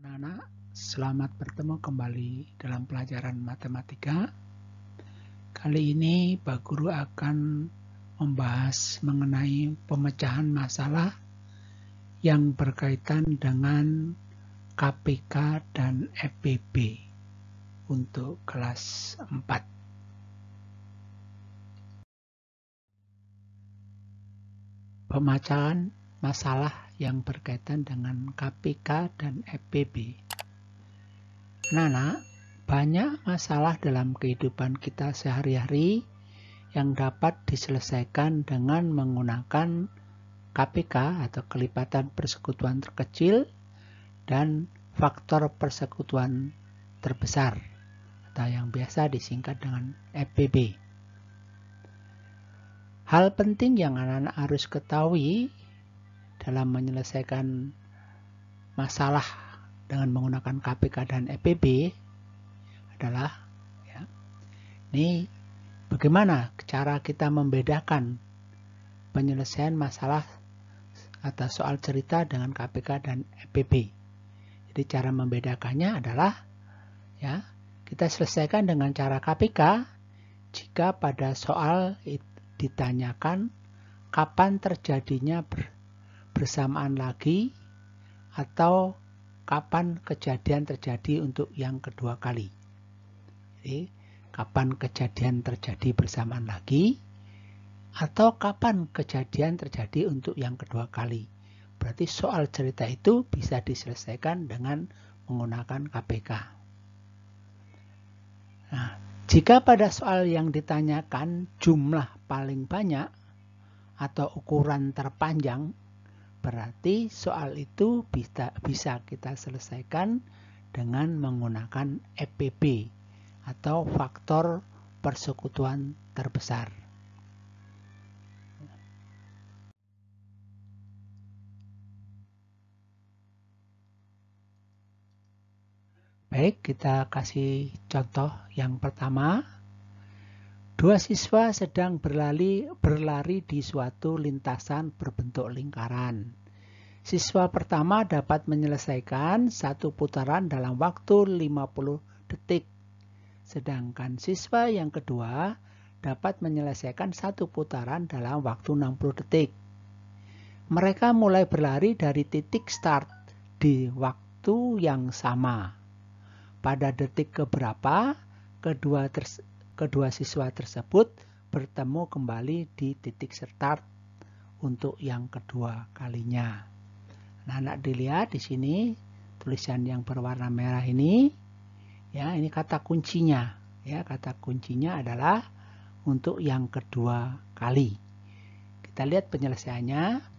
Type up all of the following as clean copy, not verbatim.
Anak-anak, selamat bertemu kembali dalam pelajaran matematika. Kali ini Pak Guru akan membahas mengenai pemecahan masalah yang berkaitan dengan KPK dan FPB untuk kelas 4. Pemecahan masalah yang berkaitan dengan KPK dan FPB. Anak-anak, banyak masalah dalam kehidupan kita sehari-hari yang dapat diselesaikan dengan menggunakan KPK atau kelipatan persekutuan terkecil dan faktor persekutuan terbesar atau yang biasa disingkat dengan FPB. Hal penting yang anak-anak harus ketahui dalam menyelesaikan masalah dengan menggunakan KPK dan FPB adalah ini bagaimana cara kita membedakan penyelesaian masalah atau soal cerita dengan KPK dan FPB. Jadi cara membedakannya adalah kita selesaikan dengan cara KPK jika pada soal ditanyakan kapan terjadinya bersamaan lagi atau kapan kejadian terjadi untuk yang kedua kali. Jadi kapan kejadian terjadi bersamaan lagi atau kapan kejadian terjadi untuk yang kedua kali. Berarti soal cerita itu bisa diselesaikan dengan menggunakan KPK. Nah, jika pada soal yang ditanyakan jumlah paling banyak atau ukuran terpanjang, berarti soal itu bisa kita selesaikan dengan menggunakan FPB atau faktor persekutuan terbesar. Baik, kita kasih contoh yang pertama. Dua siswa sedang berlari di suatu lintasan berbentuk lingkaran. Siswa pertama dapat menyelesaikan satu putaran dalam waktu 50 detik. Sedangkan siswa yang kedua dapat menyelesaikan satu putaran dalam waktu 60 detik. Mereka mulai berlari dari titik start di waktu yang sama. Pada detik keberapa, kedua siswa tersebut bertemu kembali di titik start untuk yang kedua kalinya. Nah, anak dilihat di sini tulisan yang berwarna merah ini, ini kata kuncinya. Kata kuncinya adalah untuk yang kedua kali. Kita lihat penyelesaiannya.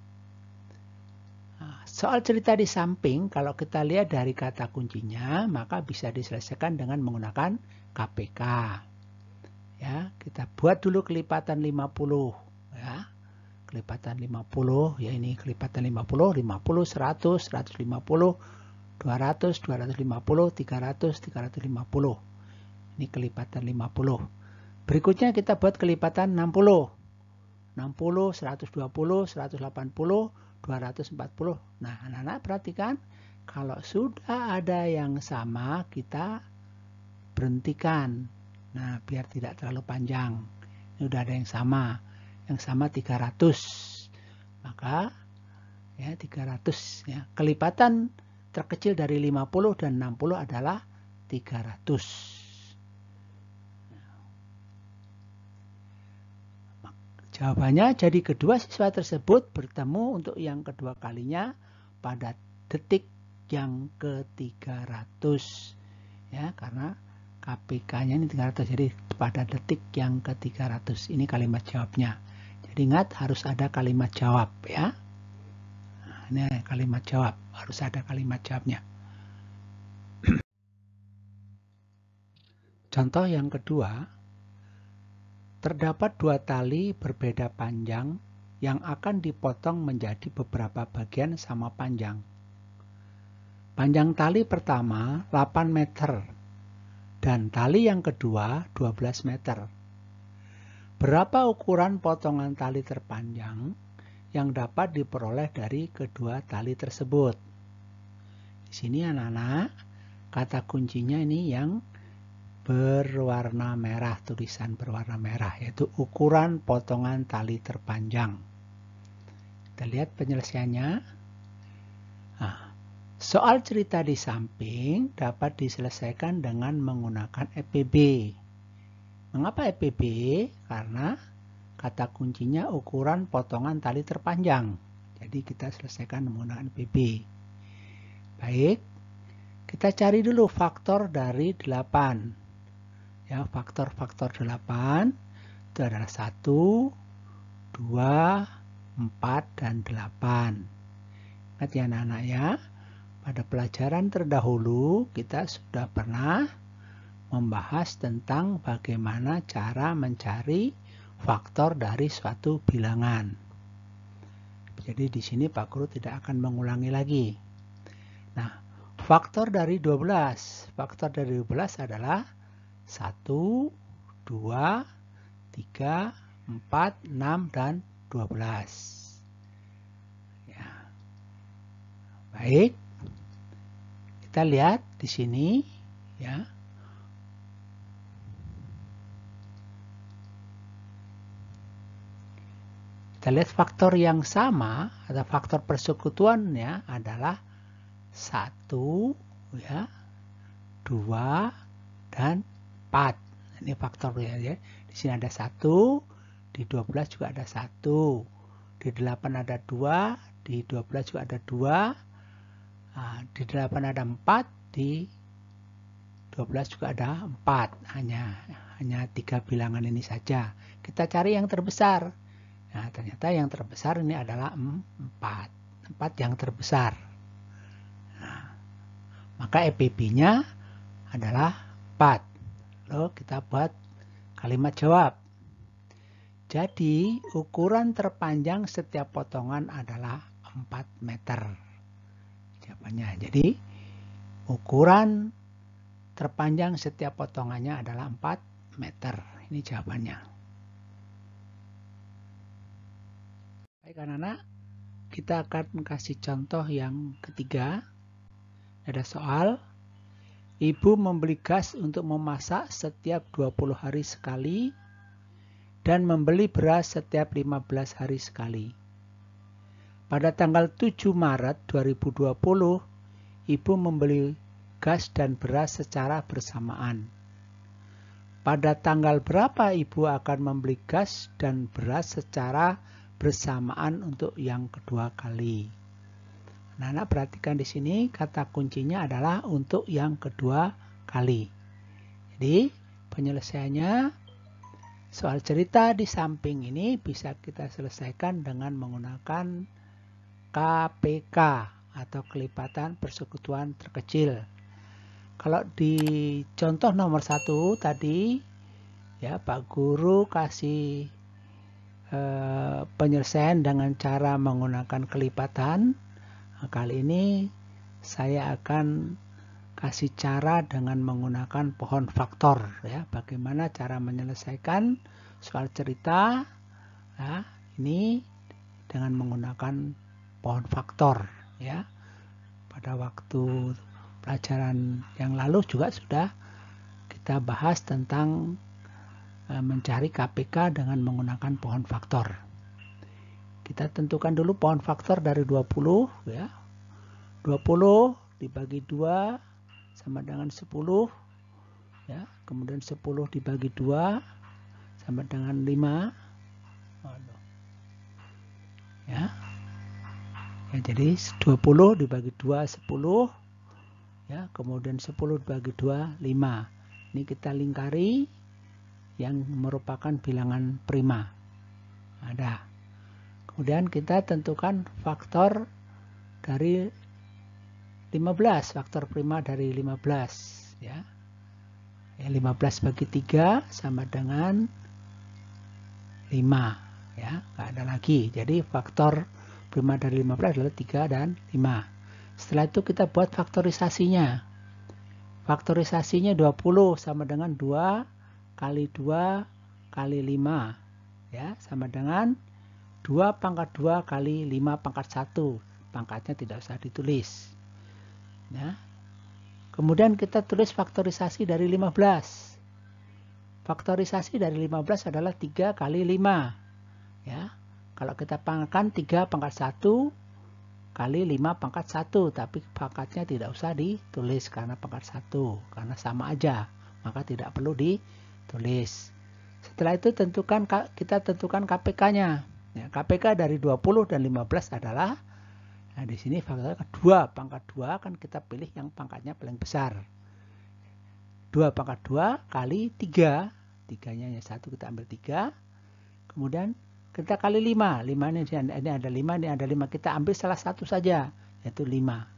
Soal cerita di samping, kalau kita lihat dari kata kuncinya, maka bisa diselesaikan dengan menggunakan KPK. Kita buat dulu kelipatan 50. Kelipatan 50, ini kelipatan 50, 50, 100, 150, 200, 250, 300, 350. Ini kelipatan 50. Berikutnya kita buat kelipatan 60. 60, 120, 180, 240. Nah, anak-anak perhatikan, kalau sudah ada yang sama, kita berhentikan. Nah, biar tidak terlalu panjang. Ini udah ada yang sama. Yang sama 300. Maka 300 kelipatan terkecil dari 50 dan 60 adalah 300. Jawabannya, jadi kedua siswa tersebut bertemu untuk yang kedua kalinya pada detik yang ke-300. Karena KPK-nya ini 300, jadi pada detik yang ke-300. Ini kalimat jawabnya. Jadi ingat, harus ada kalimat jawab. Nah, ini kalimat jawab, harus ada kalimat jawabnya. Contoh yang kedua. Terdapat dua tali berbeda panjang yang akan dipotong menjadi beberapa bagian sama panjang. Panjang tali pertama 8 meter Dan tali yang kedua 12 meter. Berapa ukuran potongan tali terpanjang yang dapat diperoleh dari kedua tali tersebut? Di sini anak-anak, kata kuncinya ini yang berwarna merah, tulisan berwarna merah, yaitu ukuran potongan tali terpanjang. Kita lihat penyelesaiannya. Nah, soal cerita di samping dapat diselesaikan dengan menggunakan EPB. Mengapa EPB? Karena kata kuncinya ukuran potongan tali terpanjang. Jadi kita selesaikan menggunakan EPB. Baik, kita cari dulu faktor dari 8. Ya, faktor-faktor 8 itu adalah 1, 2, 4, dan 8. Ingat ya anak-anak ya, pada pelajaran terdahulu kita sudah pernah membahas tentang bagaimana cara mencari faktor dari suatu bilangan. Jadi di sini Pak Guru tidak akan mengulangi lagi. Nah, faktor dari 12. Faktor dari 12 adalah 1, 2, 3, 4, 6, dan 12. Ya. Baik. Kita lihat di sini ya. Kita lihat faktor yang sama atau faktor persekutuannya adalah 1 ya, 2 dan 4. Ini faktornya ya. Di sini ada 1, di 12 juga ada 1, di 8 ada 2, di 12 juga ada 2, di 8 ada 4, di 12 juga ada 4. Hanya 3 bilangan ini saja. Kita cari yang terbesar. Nah, ternyata yang terbesar ini adalah 4. 4 yang terbesar. Nah, maka EPB-nya adalah 4. Lalu kita buat kalimat jawab. Jadi, ukuran terpanjang setiap potongan adalah 4 meter. Jawabannya. Jadi, ukuran terpanjang setiap potongannya adalah 4 meter. Ini jawabannya. Baik anak-anak, kita akan kasih contoh yang ketiga. Ada soal. Ibu membeli gas untuk memasak setiap 20 hari sekali dan membeli beras setiap 15 hari sekali. Pada tanggal 7 Maret 2020, Ibu membeli gas dan beras secara bersamaan. Pada tanggal berapa Ibu akan membeli gas dan beras secara bersamaan untuk yang kedua kali? Anak-anak perhatikan di sini kata kuncinya adalah untuk yang kedua kali. Jadi penyelesaiannya soal cerita di samping ini bisa kita selesaikan dengan menggunakan KPK atau kelipatan persekutuan terkecil. Kalau di contoh nomor 1 tadi ya Pak Guru kasih penyelesaian dengan cara menggunakan kelipatan. Nah, kali ini saya akan kasih cara dengan menggunakan pohon faktor ya, bagaimana cara menyelesaikan soal cerita ya, ini dengan menggunakan pohon faktor ya. Pada waktu pelajaran yang lalu juga sudah kita bahas tentang mencari KPK dengan menggunakan pohon faktor. Kita tentukan dulu pohon faktor dari 20 ya. 20 dibagi 2 sama dengan 10 ya. Kemudian 10 dibagi 2 sama dengan 5. Ya. Ya, jadi 20 dibagi 2 10 ya, kemudian 10 dibagi 2 5. Ini kita lingkari yang merupakan bilangan prima. Ada. Kemudian kita tentukan faktor dari 15, faktor prima dari 15 ya. 15 bagi 3 sama dengan 5 ya, nggak ada lagi. Jadi faktor prima dari 15 adalah 3 dan 5. Setelah itu kita buat faktorisasinya. Faktorisasinya 20 sama dengan 2 kali 2 kali 5. Ya, sama dengan 2 pangkat 2 kali 5 pangkat 1. Pangkatnya tidak usah ditulis. Ya. Kemudian kita tulis faktorisasi dari 15. Faktorisasi dari 15 adalah 3 kali 5. Ya. Kalau kita pangkatkan 3 pangkat 1 kali 5 pangkat 1, tapi pangkatnya tidak usah ditulis karena pangkat 1, karena sama aja, maka tidak perlu ditulis. Setelah itu kita tentukan KPK-nya. Ya, KPK dari 20 dan 15 adalah, nah di sini faktor 2 pangkat 2 kan kita pilih yang pangkatnya paling besar. 2 pangkat 2 kali 3, 3-nya hanya 1, kita ambil 3. Kemudian kita kali 5. 5 ini ada 5, ini ada 5. Kita ambil salah satu saja, yaitu 5.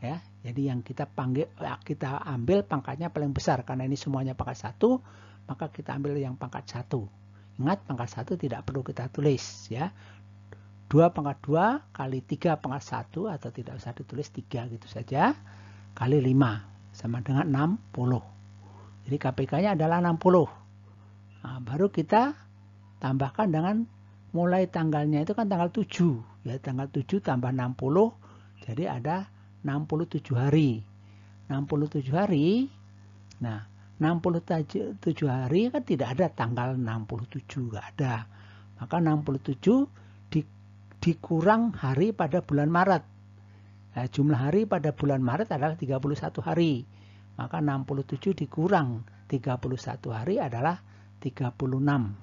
Ya, jadi yang kita ambil pangkatnya paling besar. Karena ini semuanya pangkat 1, maka kita ambil yang pangkat 1. Ingat, pangkat 1 tidak perlu kita tulis. Ya. 2 pangkat 2 kali 3 pangkat 1, atau tidak usah ditulis 3 gitu saja, kali 5. Sama dengan 60. Jadi KPK-nya adalah 60. Nah, baru kita tambahkan dengan mulai tanggalnya itu kan tanggal 7. Ya, tanggal 7 tambah 60, jadi ada 67 hari. 67 hari, nah 67 hari kan tidak ada tanggal 67, nggak ada. Maka 67 dikurang hari pada bulan Maret. Nah, jumlah hari pada bulan Maret adalah 31 hari. Maka 67 dikurang 31 hari adalah 36.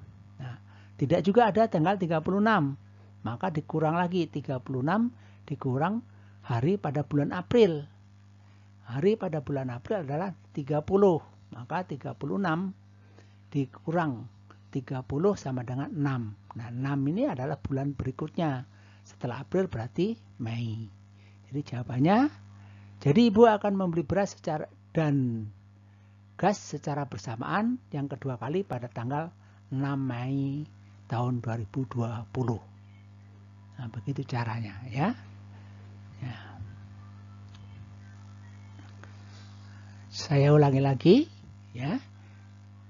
Tidak juga ada tanggal 36. Maka dikurang lagi 36 dikurang hari pada bulan April. Hari pada bulan April adalah 30. Maka 36 dikurang 30 sama dengan 6. Nah, 6 ini adalah bulan berikutnya. Setelah April berarti Mei. Jadi jawabannya, jadi Ibu akan membeli beras dan gas secara bersamaan yang kedua kali pada tanggal 6 Mei tahun 2020. Nah, begitu caranya ya. Ya. Saya ulangi lagi ya.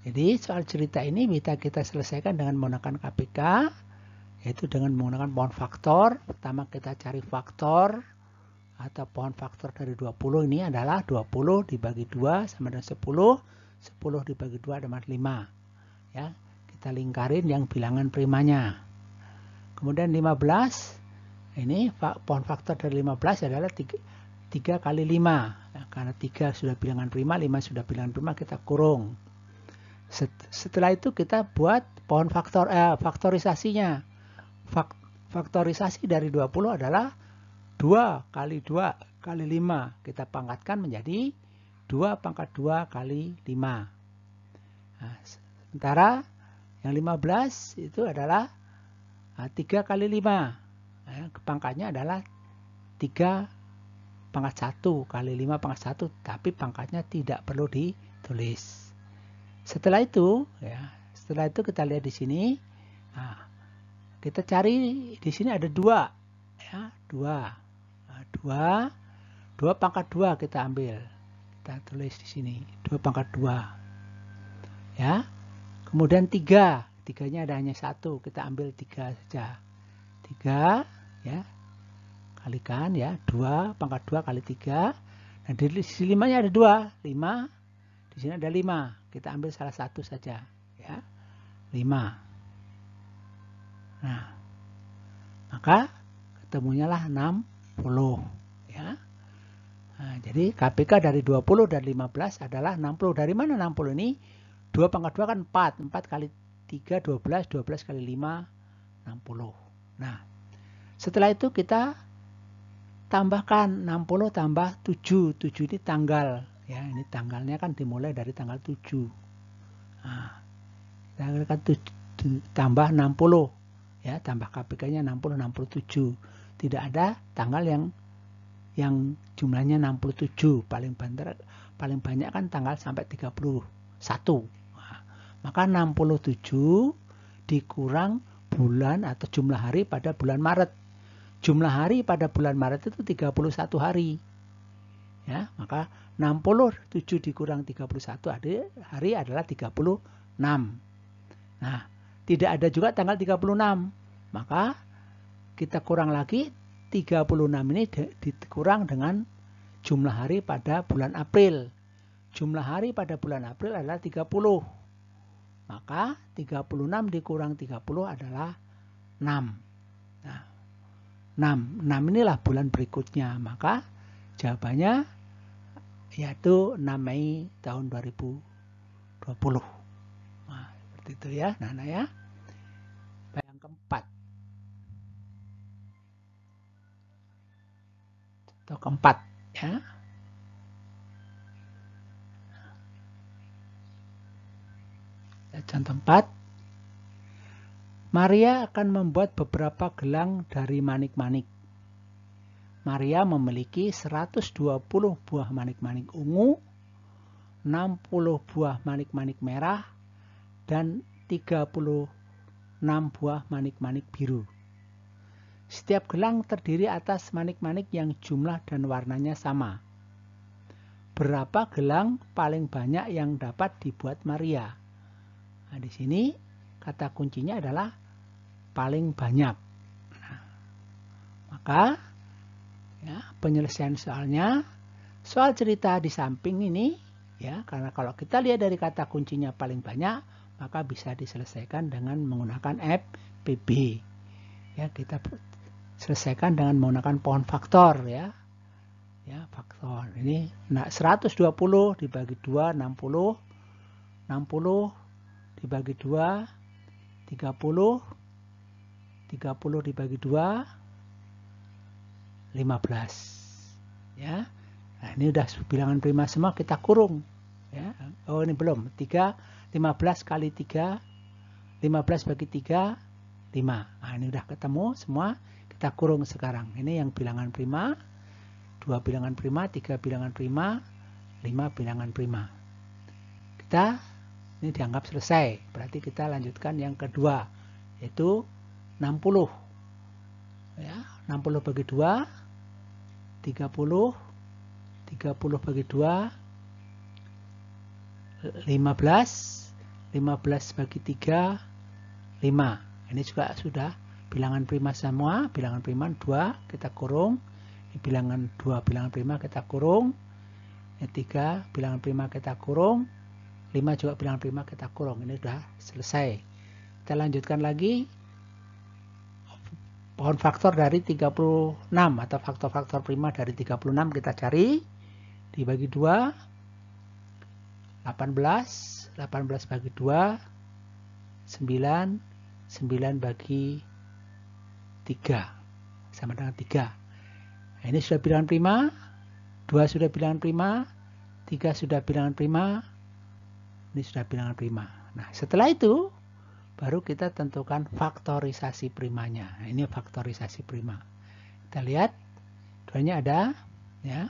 Jadi soal cerita ini bisa kita selesaikan dengan menggunakan KPK, yaitu dengan menggunakan pohon faktor. Pertama kita cari faktor atau pohon faktor dari 20 ini adalah 20 dibagi 2 sama dengan 10. 10 dibagi 2 sama 5. Ya. Kita lingkarin yang bilangan primanya. Kemudian 15, ini pohon faktor dari 15 adalah 3 kali 5. Nah, karena 3 sudah bilangan prima, 5 sudah bilangan prima, kita kurung. Setelah itu kita buat pohon faktorisasinya. Faktorisasi dari 20 adalah 2 kali 2 kali 5. Kita pangkatkan menjadi 2 pangkat 2 kali 5. Nah, sementara yang 15 itu adalah 3 kali 5. Nah, pangkatnya adalah 3 pangkat 1 kali 5 pangkat 1. Tapi pangkatnya tidak perlu ditulis. Setelah itu kita lihat di sini. Nah, kita cari di sini ada 2. Ya, 2. Nah, 2 pangkat 2 kita ambil. Kita tulis di sini. 2 pangkat 2. Ya. Kemudian 3, 3-nya ada hanya 1, kita ambil 3 saja. 3 ya. Kalikan ya, 2 pangkat 2 kali 3. Nah, di sisi 5-nya ada 2, 5. Di sini ada 5. Kita ambil salah satu saja ya. 5. Nah, maka ketemunya lah 60 ya. Nah, jadi KPK dari 20 dan 15 adalah 60. Dari mana 60 ini? 2 pangkat 2 kan 4. 4 kali 3, 12. 12 kali 5, 60. Nah, setelah itu kita tambahkan 60 tambah 7. 7 ini tanggal. Ya, ini tanggalnya kan dimulai dari tanggal 7. Nah, kita akan tambah 60. Ya, tambah KPK-nya 60, 67. Tidak ada tanggal yang jumlahnya 67. Paling banyak kan tanggal sampai 31. Maka 67 dikurang bulan atau jumlah hari pada bulan Maret. Jumlah hari pada bulan Maret itu 31 hari. Ya, maka 67 dikurang 31 hari adalah 36. Nah, tidak ada juga tanggal 36. Maka kita kurang lagi 36 ini dikurang dengan jumlah hari pada bulan April. Jumlah hari pada bulan April adalah 30. Maka 36 dikurang 30 adalah 6. Nah, 6 inilah bulan berikutnya. Maka jawabannya yaitu 6 Mei tahun 2020. Nah, seperti itu ya, Nana ya. Yang keempat. Contoh keempat ya. Contoh 4. Maria akan membuat beberapa gelang dari manik-manik. Maria memiliki 120 buah manik-manik ungu, 60 buah manik-manik merah, dan 36 buah manik-manik biru. Setiap gelang terdiri atas manik-manik yang jumlah dan warnanya sama. Berapa gelang paling banyak yang dapat dibuat Maria? Nah, di sini kata kuncinya adalah paling banyak. Nah, maka ya, penyelesaian soalnya, soal cerita di samping ini ya, karena kalau kita lihat dari kata kuncinya paling banyak, maka bisa diselesaikan dengan menggunakan FPB. Ya, kita selesaikan dengan menggunakan pohon faktor ya. Ya, faktor. Ini 120 dibagi 2 60, 60 dibagi 2 30, 30 dibagi 2 15 ya. Nah, ini udah bilangan prima semua, kita kurung ya. Oh, ini belum. 15 kali 3 15 bagi 3 5. Nah, ini udah ketemu semua, kita kurung sekarang. Ini yang bilangan prima, 2 bilangan prima, 3 bilangan prima, 5 bilangan prima. Kita ini dianggap selesai. Berarti kita lanjutkan yang kedua, yaitu 60. Ya, 60 bagi 2 30, 30 bagi 2 15, 15 bagi 3 5. Ini juga sudah bilangan prima semua. Bilangan prima 2 kita kurung. Ini bilangan 2 bilangan prima kita kurung. Ini 3 bilangan prima kita kurung. 5 juga bilangan prima kita kurung. Ini sudah selesai. Kita lanjutkan lagi. Pohon faktor dari 36 atau faktor-faktor prima dari 36 kita cari. Dibagi 2 18, 18 bagi 2 9, 9 bagi 3 sama dengan 3. Nah, ini sudah bilangan prima, 2 sudah bilangan prima, 3 sudah bilangan prima, ini sudah bilangan prima. Nah, setelah itu baru kita tentukan faktorisasi primanya. Nah, ini faktorisasi prima. Kita lihat duanya ada ya.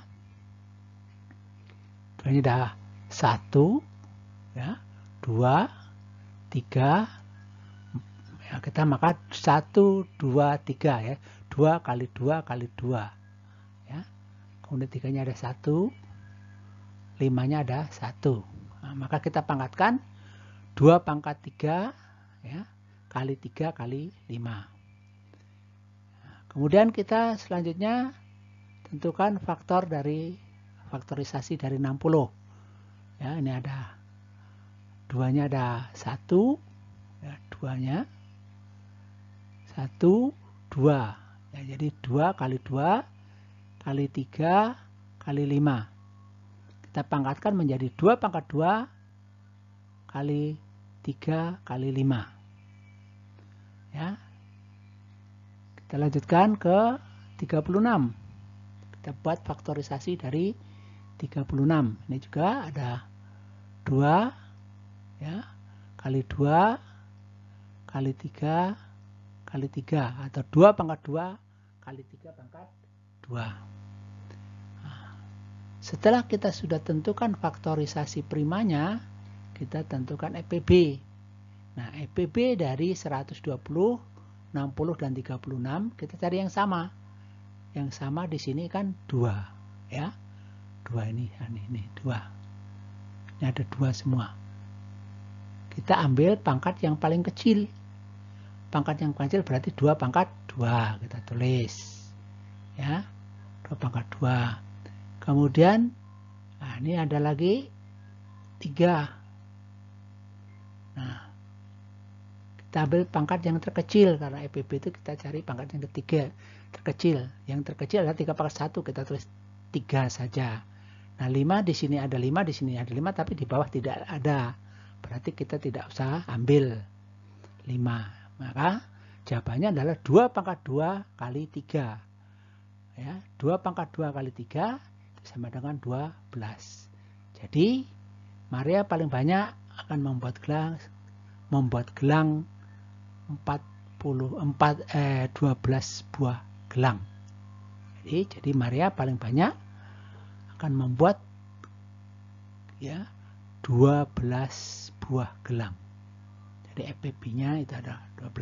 Duanya ada 1 ya, 2 3 ya, kita maka 1 2 3 ya. 2 kali 2 kali 2 ya. Kemudian 3-nya ada 1, 5-nya ada 1. Nah, maka kita pangkatkan 2 pangkat 3 ya, kali 3 kali 5. Nah, kemudian kita selanjutnya tentukan faktor dari faktorisasi dari 60. Ya, ini ada 2-nya ada 1 ya, 2-nya 1 2 ya, jadi 2 kali 2 kali 3 kali 5. Kita pangkatkan menjadi 2 pangkat 2 kali 3 kali 5. Ya. Kita lanjutkan ke 36. Kita buat faktorisasi dari 36. Ini juga ada 2 ya, kali 2 kali 3 kali 3 atau 2 pangkat 2 kali 3 pangkat 2. Nah, setelah kita sudah tentukan faktorisasi primanya, kita tentukan FPB. Nah, FPB dari 120, 60 dan 36 kita cari yang sama. Yang sama di sini kan 2 ya. 2 2 ini 2. Ini ada 2 semua. Kita ambil pangkat yang paling kecil. Pangkat yang kecil berarti 2 pangkat 2. Kita tulis. Ya, 2 pangkat 2. Kemudian, nah ini ada lagi 3. Nah, kita ambil pangkat yang terkecil. Karena EPB itu kita cari pangkat yang ketiga. Terkecil. Yang terkecil adalah 3 pangkat 1. Kita tulis 3 saja. Nah, 5 di sini ada 5, di sini ada 5, tapi di bawah tidak ada. Berarti kita tidak usah ambil 5. Maka jawabannya adalah 2 pangkat 2 kali 3. Ya, 2 pangkat 2 kali 3 sama dengan 12. Jadi, Maria paling banyak akan membuat gelang 12 buah gelang. Jadi Maria paling banyak akan membuat ya 12 buah gelang. Jadi FPB-nya itu ada 12.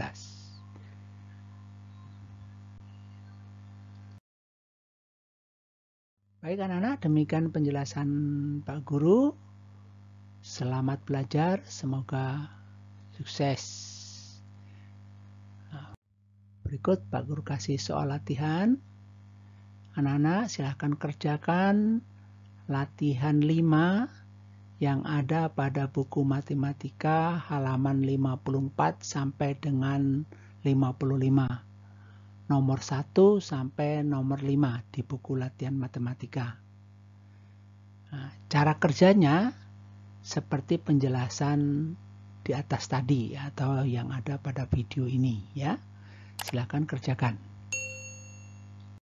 Baik anak-anak, demikian penjelasan Pak Guru. Selamat belajar, semoga sukses. Nah, berikut Pak Guru kasih soal latihan. Anak-anak silahkan kerjakan latihan 5 yang ada pada buku matematika halaman 54 sampai dengan 55. Nomor 1 sampai nomor 5 di buku latihan matematika. Nah, cara kerjanya seperti penjelasan di atas tadi atau yang ada pada video ini ya. Silakan kerjakan.